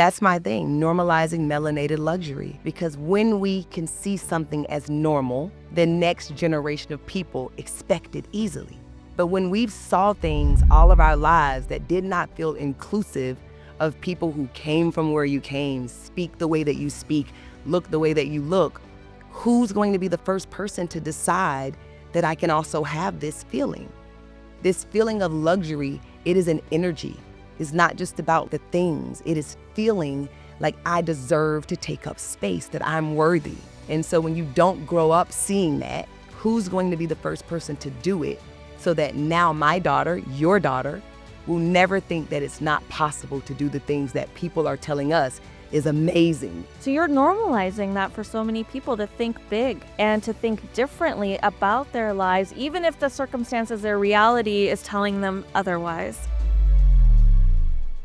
that's my thing, normalizing melanated luxury. Because when we can see something as normal, the next generation of people expect it easily. But when we've saw things all of our lives that did not feel inclusive of people who came from where you came, speak the way that you speak, look the way that you look, who's going to be the first person to decide that I can also have this feeling? This feeling of luxury, it is an energy. It's not just about the things. It is feeling like I deserve to take up space, that I'm worthy. And so when you don't grow up seeing that, who's going to be the first person to do it so that now my daughter, your daughter, will never think that it's not possible to do the things that people are telling us is amazing. So you're normalizing that for so many people, to think big and to think differently about their lives, even if the circumstances, their reality is telling them otherwise.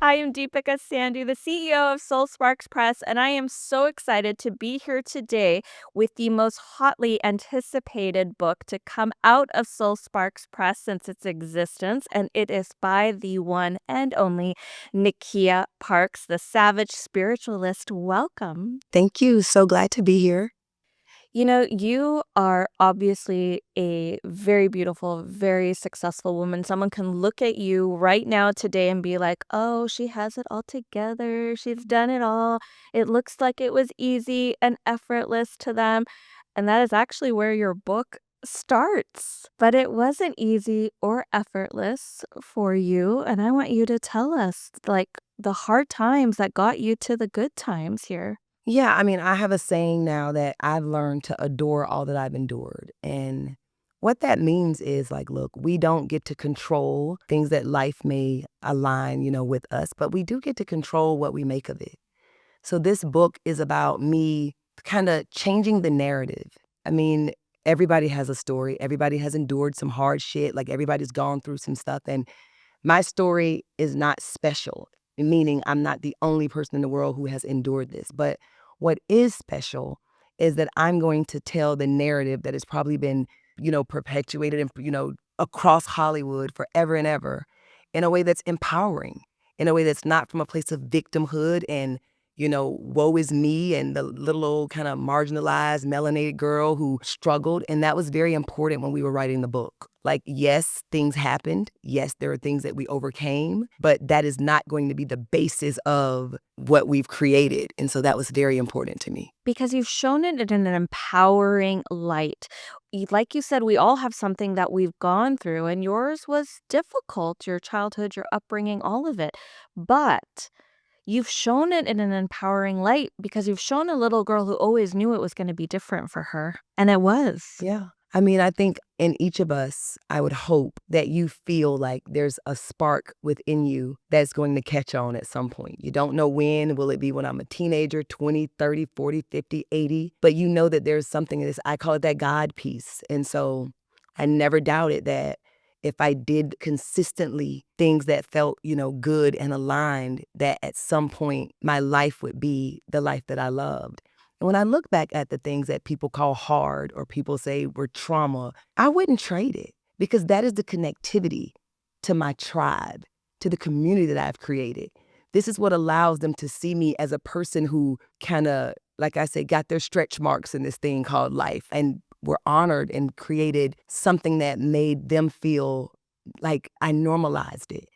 I am Deepika Sandhu, the CEO of Soul Sparks Press, and I am so excited to be here today with the most hotly anticipated book to come out of Soul Sparks Press since its existence, and it is by the one and only Nekeya Parks, the Savage Spiritualist. Welcome. Thank you. So glad to be here. You know, you are obviously a very beautiful, very successful woman. Someone can look at you right now today and be like, oh, she has it all together. She's done it all. It looks like it was easy and effortless to them. And that is actually where your book starts. But it wasn't easy or effortless for you. And I want you to tell us, like, the hard times that got you to the good times here. Yeah, I mean, I have a saying now that I've learned to adore all that I've endured. And what that means is like, look, we don't get to control things that life may align, with us, but we do get to control what we make of it. So this book is about me kind of changing the narrative. I mean, everybody has a story. Everybody has endured some hard shit. Like everybody's gone through some stuff. And my story is not special, meaning I'm not the only person in the world who has endured this. But what is special is that I'm going to tell the narrative that has probably been, perpetuated and, across Hollywood forever and ever in a way that's empowering, in a way that's not from a place of victimhood and, woe is me and the little old kind of marginalized melanated girl who struggled. And that was very important when we were writing the book. Like, yes, things happened. Yes, there are things that we overcame, but that is not going to be the basis of what we've created. And so that was very important to me. Because you've shown it in an empowering light. Like you said, we all have something that we've gone through, and yours was difficult, your childhood, your upbringing, all of it. But you've shown it in an empowering light because you've shown a little girl who always knew it was going to be different for her. And it was. Yeah. I mean, I think in each of us, I would hope that you feel like there's a spark within you that's going to catch on at some point. You don't know when. Will it be when I'm a teenager, 20, 30, 40, 50, 80? But you know that there's something in this, I call it that God piece. And so I never doubted that if I did consistently things that felt, good and aligned, that at some point my life would be the life that I loved. And when I look back at the things that people call hard or people say were trauma, I wouldn't trade it because that is the connectivity to my tribe, to the community that I've created. This is what allows them to see me as a person who kind of, like I said, got their stretch marks in this thing called life and were honored and created something that made them feel like I normalized it,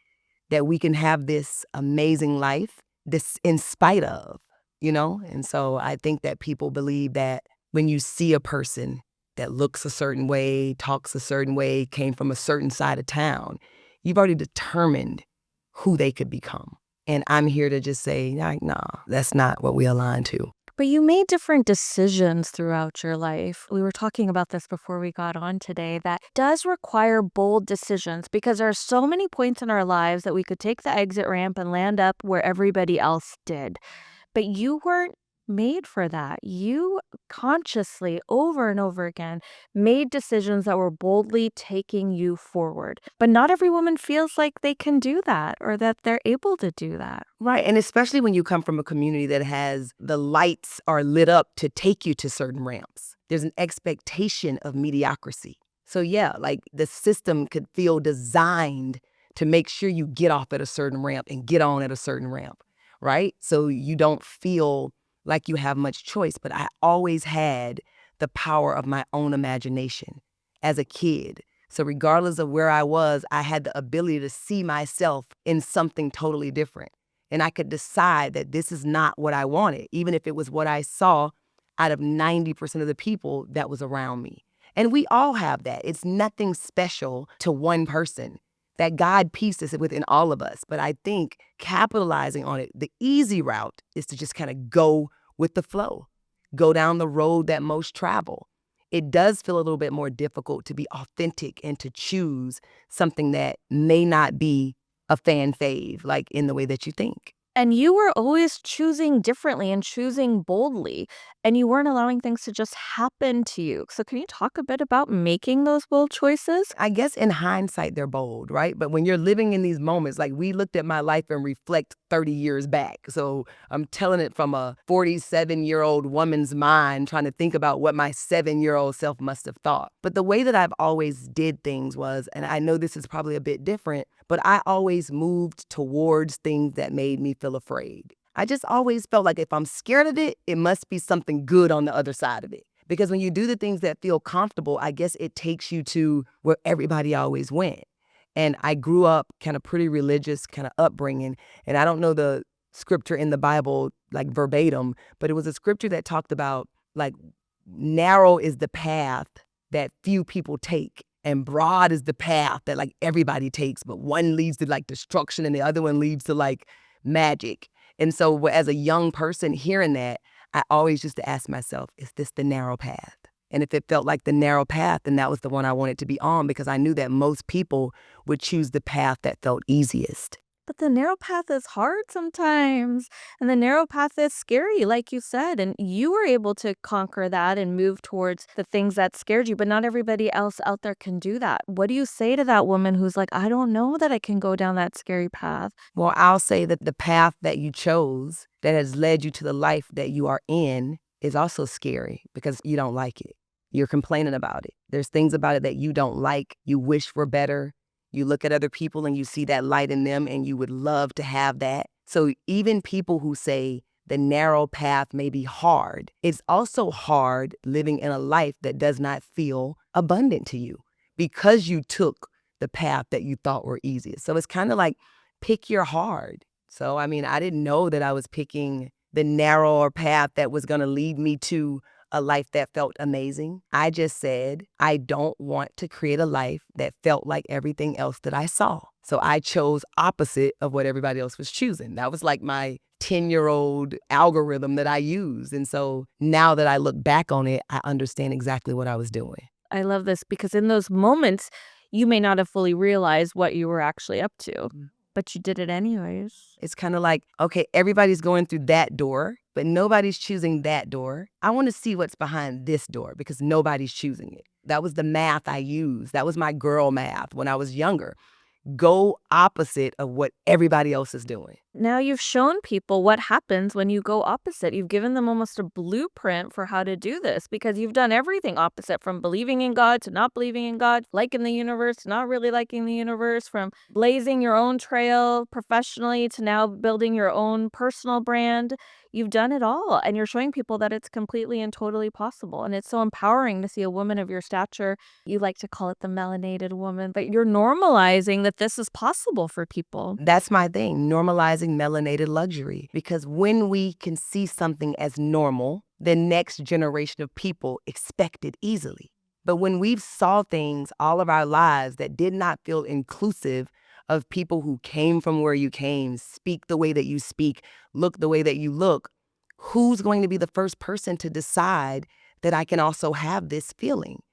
that we can have this amazing life, this in spite of. And so I think that people believe that when you see a person that looks a certain way, talks a certain way, came from a certain side of town, you've already determined who they could become. And I'm here to just say, like, nah, that's not what we align to. But you made different decisions throughout your life. We were talking about this before we got on today. That does require bold decisions because there are so many points in our lives that we could take the exit ramp and land up where everybody else did. But you weren't made for that. You consciously, over and over again, made decisions that were boldly taking you forward. But not every woman feels like they can do that or that they're able to do that. Right. And especially when you come from a community that has the lights are lit up to take you to certain ramps. There's an expectation of mediocrity. So yeah, like the system could feel designed to make sure you get off at a certain ramp and get on at a certain ramp. right? So you don't feel like you have much choice. But I always had the power of my own imagination as a kid. So regardless of where I was, I had the ability to see myself in something totally different. And I could decide that this is not what I wanted, even if it was what I saw out of 90% of the people that was around me. And we all have that. It's nothing special to one person. That God piece is within all of us. But I think capitalizing on it, the easy route is to just kind of go with the flow, go down the road that most travel. It does feel a little bit more difficult to be authentic and to choose something that may not be a fan fave, like in the way that you think. And you were always choosing differently and choosing boldly, and you weren't allowing things to just happen to you. So can you talk a bit about making those bold choices? I guess in hindsight, they're bold, right? But when you're living in these moments, like we looked at my life and reflect 30 years back. So I'm telling it from a 47-year-old woman's mind, trying to think about what my 7-year-old self must have thought. But the way that I've always did things was, and I know this is probably a bit different, but I always moved towards things that made me feel afraid. I just always felt like if I'm scared of it, it must be something good on the other side of it. Because when you do the things that feel comfortable, I guess it takes you to where everybody always went. And I grew up kind of pretty religious kind of upbringing. And I don't know the scripture in the Bible like verbatim, but it was a scripture that talked about like narrow is the path that few people take. And broad is the path that like everybody takes, but one leads to like destruction and the other one leads to like magic. And so as a young person hearing that, I always used to ask myself, is this the narrow path? And if it felt like the narrow path, then that was the one I wanted to be on because I knew that most people would choose the path that felt easiest. But the narrow path is hard sometimes, and the narrow path is scary, like you said, and you were able to conquer that and move towards the things that scared you, but not everybody else out there can do that. What do you say to that woman who's like, I don't know that I can go down that scary path? Well, I'll say that the path that you chose that has led you to the life that you are in is also scary because you don't like it. You're complaining about it. There's things about it that you don't like, you wish were better. You look at other people and you see that light in them and you would love to have that. So even people who say the narrow path may be hard, it's also hard living in a life that does not feel abundant to you because you took the path that you thought were easiest. So it's kind of like pick your hard. So, I mean, I didn't know that I was picking the narrower path that was going to lead me to a life that felt amazing. I just said, I don't want to create a life that felt like everything else that I saw. So I chose opposite of what everybody else was choosing. That was like my 10-year-old algorithm that I used. And so now that I look back on it, I understand exactly what I was doing. I love this because in those moments, you may not have fully realized what you were actually up to, but you did it anyways. It's kind of like, okay, everybody's going through that door, but nobody's choosing that door. I want to see what's behind this door because nobody's choosing it. That was the math I used. That was my girl math when I was younger. Go opposite of what everybody else is doing. Now you've shown people what happens when you go opposite. You've given them almost a blueprint for how to do this because you've done everything opposite from believing in God to not believing in God, liking the universe to not really liking the universe, from blazing your own trail professionally to now building your own personal brand. You've done it all and you're showing people that it's completely and totally possible. And it's so empowering to see a woman of your stature. You like to call it the melanated woman, but you're normalizing that this is possible for people. That's my thing, normalizing melanated luxury. Because when we can see something as normal, the next generation of people expect it easily. But when we've saw things all of our lives that did not feel inclusive of people who came from where you came, speak the way that you speak, look the way that you look, who's going to be the first person to decide that I can also have this feeling?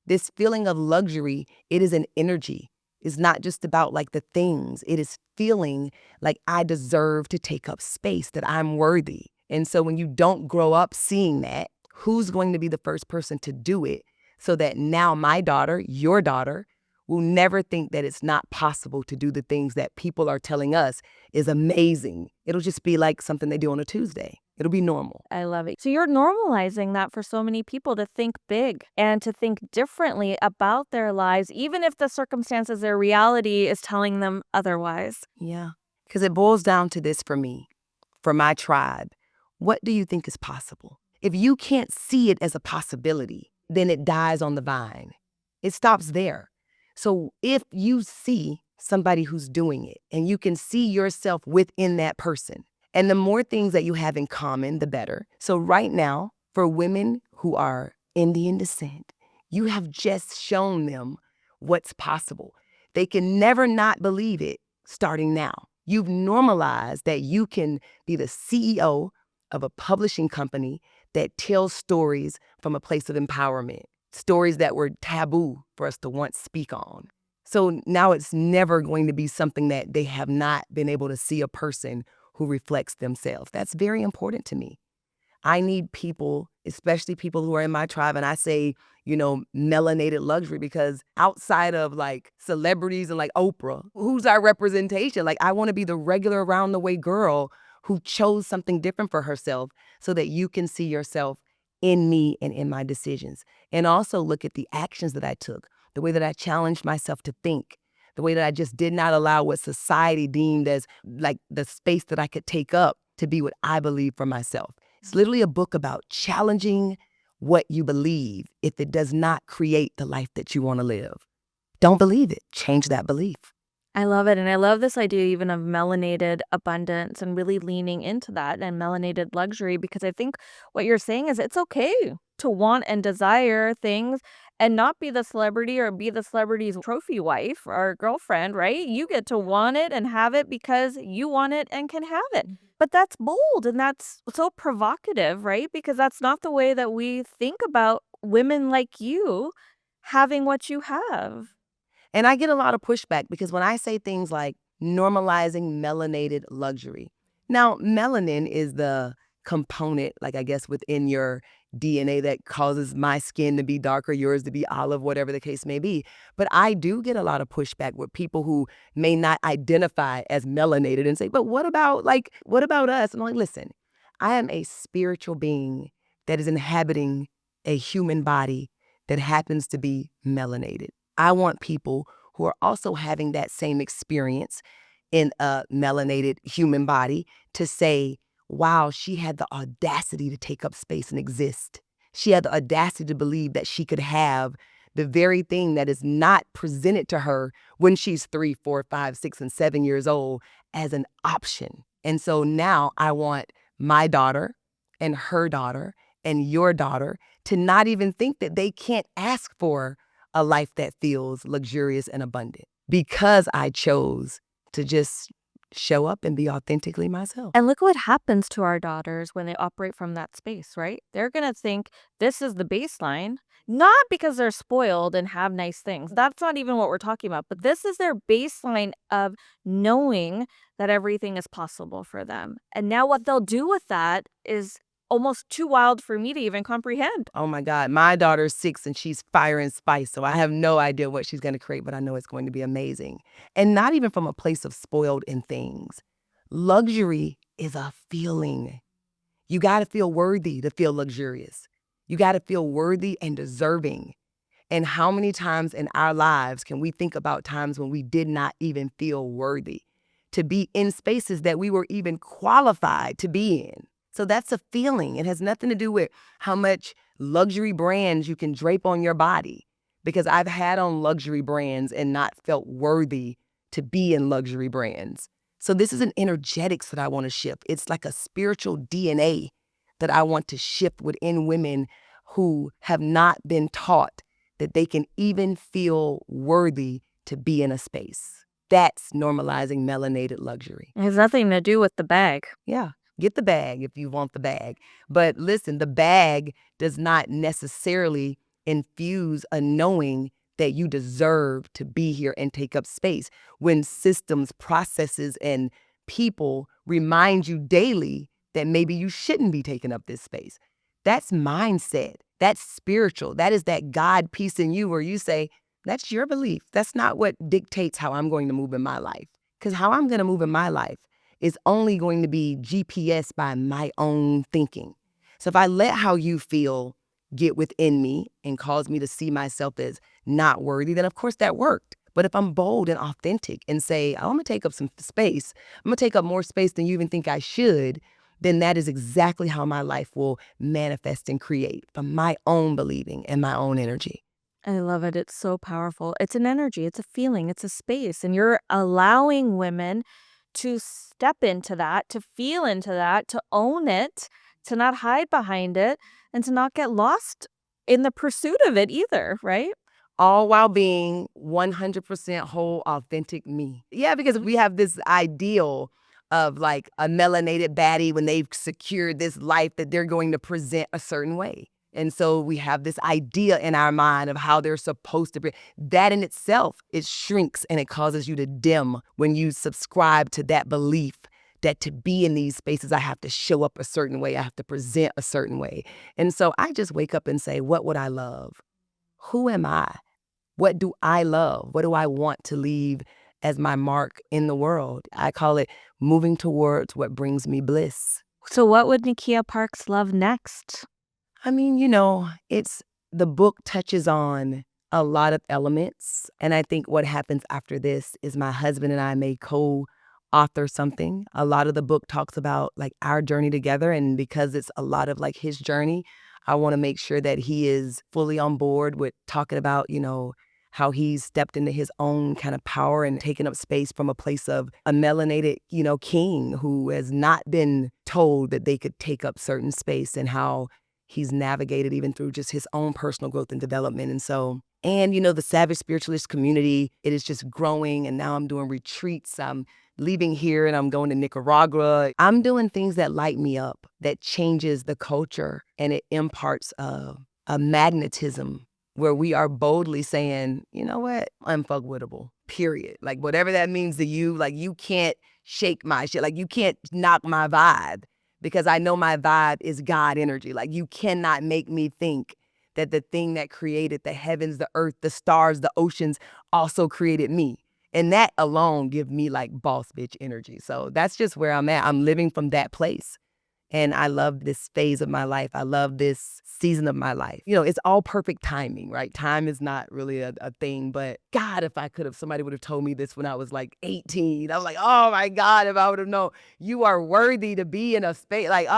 This feeling of luxury, it is an energy. It's not just about like the things. It is feeling like I deserve to take up space, that I'm worthy. And so when you don't grow up seeing that, who's going to be the first person to do it so that now my daughter, your daughter, will never think that it's not possible to do the things that people are telling us is amazing. It'll just be like something they do on a Tuesday. It'll be normal. I love it. So you're normalizing that for so many people to think big and to think differently about their lives, even if the circumstances, their reality is telling them otherwise. Yeah, because it boils down to this for me. for my tribe, what do you think is possible? If you can't see it as a possibility, then it dies on the vine. It stops there. So if you see somebody who's doing it and you can see yourself within that person, and the more things that you have in common, the better. So right now, for women who are Indian descent, you have just shown them what's possible. They can never not believe it starting now. You've normalized that you can be the CEO of a publishing company that tells stories from a place of empowerment, stories that were taboo for us to once speak on. So now it's never going to be something that they have not been able to see a person who reflects themselves. That's very important to me. I need people, especially people who are in my tribe, and I say, melanated luxury, because outside of like celebrities and like Oprah, who's our representation? Like, I want to be the regular around the way girl who chose something different for herself so that you can see yourself in me and in my decisions. And also look at the actions that I took, the way that I challenged myself to think, the way that I just did not allow what society deemed as like the space that I could take up to be what I believe for myself. It's literally a book about challenging what you believe if it does not create the life that you want to live. Don't believe it. Change that belief. I love it, and I love this idea even of melanated abundance and really leaning into that and melanated luxury, because I think what you're saying is it's okay to want and desire things and not be the celebrity or be the celebrity's trophy wife or girlfriend, right? You get to want it and have it because you want it and can have it. But that's bold and that's so provocative, right? Because that's not the way that we think about women like you having what you have. And I get a lot of pushback because when I say things like normalizing melanated luxury, now melanin is the component, like I guess within your DNA that causes my skin to be darker, yours to be olive, whatever the case may be. But I do get a lot of pushback with people who may not identify as melanated and say, but what about us? And I'm like, listen, I am a spiritual being that is inhabiting a human body that happens to be melanated. I want people who are also having that same experience in a melanated human body to say, wow, she had the audacity to take up space and exist. She had the audacity to believe that she could have the very thing that is not presented to her when she's 3, 4, 5, 6, and 7 years old as an option. And so now I want my daughter and her daughter and your daughter to not even think that they can't ask for a life that feels luxurious and abundant because I chose to just show up and be authentically myself. And look what happens to our daughters when they operate from that space, right? They're going to think this is the baseline, not because they're spoiled and have nice things. That's not even what we're talking about. But this is their baseline of knowing that everything is possible for them. And now what they'll do with that is almost too wild for me to even comprehend. Oh my God, my daughter's 6 and she's fire and spice. So I have no idea what she's going to create, but I know it's going to be amazing. And not even from a place of spoiled in things. Luxury is a feeling. You got to feel worthy to feel luxurious. You got to feel worthy and deserving. And how many times in our lives can we think about times when we did not even feel worthy to be in spaces that we were even qualified to be in? So that's a feeling. It has nothing to do with how much luxury brands you can drape on your body, because I've had on luxury brands and not felt worthy to be in luxury brands. So this is an energetics that I want to shift. It's like a spiritual DNA that I want to shift within women who have not been taught that they can even feel worthy to be in a space. That's normalizing melanated luxury. It has nothing to do with the bag. Yeah, get the bag if you want the bag. But listen, the bag does not necessarily infuse a knowing that you deserve to be here and take up space when systems, processes, and people remind you daily that maybe you shouldn't be taking up this space. That's mindset. That's spiritual. That is that God piece in you where you say, that's your belief. That's not what dictates how I'm going to move in my life. Because how I'm going to move in my life is only going to be GPS by my own thinking. So if I let how you feel get within me and cause me to see myself as not worthy, then of course that worked. But if I'm bold and authentic and say, oh, I'm going to take up some space, I'm going to take up more space than you even think I should, then that is exactly how my life will manifest and create from my own believing and my own energy. I love it. It's so powerful. It's an energy, it's a feeling, it's a space, and you're allowing women to step into that, to feel into that, to own it, to not hide behind it, and to not get lost in the pursuit of it either, right? All while being 100% whole, authentic me. Yeah, because we have this ideal of like a melanated baddie when they've secured this life that they're going to present a certain way. And so we have this idea in our mind of how they're supposed to be. That in itself, it shrinks and it causes you to dim when you subscribe to that belief that to be in these spaces, I have to show up a certain way, I have to present a certain way. And so I just wake up and say, what would I love? Who am I? What do I love? What do I want to leave as my mark in the world? I call it moving towards what brings me bliss. So what would Nekeya Parks love next? I mean, it's the book touches on a lot of elements. And I think what happens after this is my husband and I may co-author something. A lot of the book talks about like our journey together. And because it's a lot of like his journey, I want to make sure that he is fully on board with talking about, how he's stepped into his own kind of power and taken up space from a place of a melanated, king who has not been told that they could take up certain space, and how he's navigated even through just his own personal growth and development. And so, the Savage Spiritualist community, it is just growing. And now I'm doing retreats. I'm leaving here and I'm going to Nicaragua. I'm doing things that light me up, that changes the culture, and it imparts a magnetism where we are boldly saying, you know what, unfuckwittable, period. Like whatever that means to you, like you can't shake my shit. Like you can't knock my vibe, because I know my vibe is God energy. Like you cannot make me think that the thing that created the heavens, the earth, the stars, the oceans also created me. And that alone give me like boss bitch energy. So that's just where I'm at. I'm living from that place. And I love this phase of my life. I love this season of my life. It's all perfect timing, right? Time is not really a thing, but God, if I could have, somebody would have told me this when I was like 18. I was like, oh my God, if I would have known you are worthy to be in a space, like,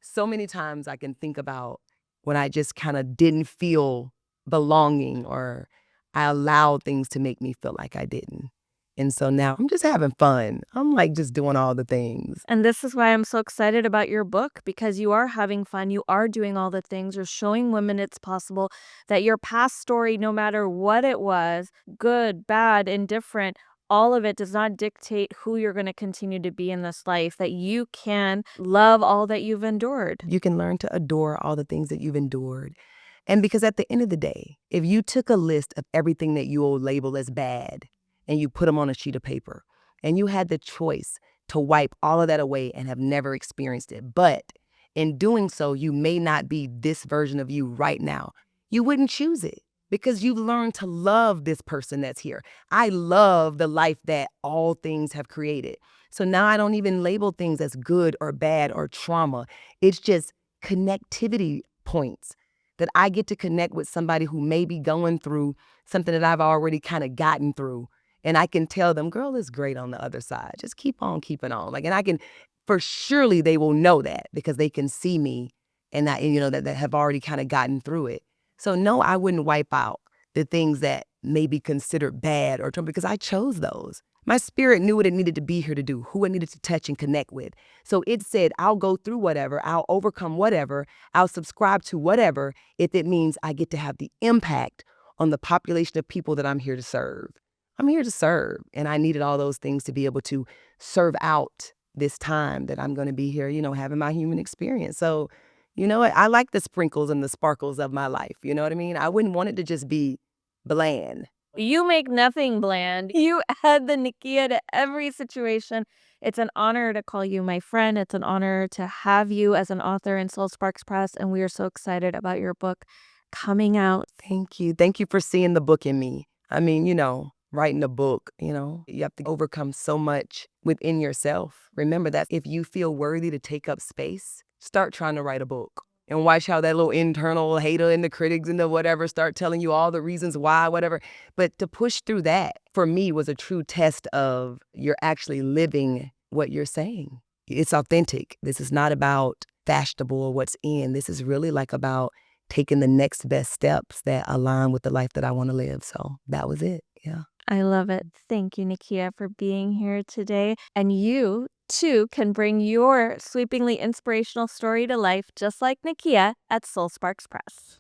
so many times I can think about when I just kind of didn't feel belonging, or I allowed things to make me feel like I didn't. And so now I'm just having fun. I'm like just doing all the things. And this is why I'm so excited about your book, because you are having fun, you are doing all the things, you're showing women it's possible, that your past story, no matter what it was, good, bad, indifferent, all of it does not dictate who you're going to continue to be in this life, that you can love all that you've endured. You can learn to adore all the things that you've endured. And because at the end of the day, if you took a list of everything that you will label as bad and you put them on a sheet of paper, and you had the choice to wipe all of that away and have never experienced it, but in doing so, you may not be this version of you right now, you wouldn't choose it because you've learned to love this person that's here. I love the life that all things have created. So now I don't even label things as good or bad or trauma. It's just connectivity points that I get to connect with somebody who may be going through something that I've already kind of gotten through. And I can tell them, girl, it's great on the other side. Just keep on keeping on. Like, and I can, for surely they will know that because they can see me and that have already kind of gotten through it. So no, I wouldn't wipe out the things that may be considered bad or trauma because I chose those. My spirit knew what it needed to be here to do, who it needed to touch and connect with. So it said, I'll go through whatever, I'll overcome whatever, I'll subscribe to whatever, if it means I get to have the impact on the population of people that I'm here to serve. I'm here to serve, and I needed all those things to be able to serve out this time that I'm going to be here, having my human experience. So, you know what? I like the sprinkles and the sparkles of my life. You know what I mean? I wouldn't want it to just be bland. You make nothing bland. You add the Nekeya to every situation. It's an honor to call you my friend. It's an honor to have you as an author in Soul Sparks Press, and we are so excited about your book coming out. Thank you. Thank you for seeing the book in me. I mean, writing a book, you have to overcome so much within yourself. Remember that if you feel worthy to take up space, start trying to write a book. And watch how that little internal hater and the critics and the whatever start telling you all the reasons why, whatever. But to push through that, for me, was a true test of you're actually living what you're saying. It's authentic. This is not about fashionable or what's in. This is really like about taking the next best steps that align with the life that I want to live. So that was it. Yeah. I love it. Thank you, Nekeya, for being here today. And you, too, can bring your sweepingly inspirational story to life just like Nekeya at Soul Sparks Press.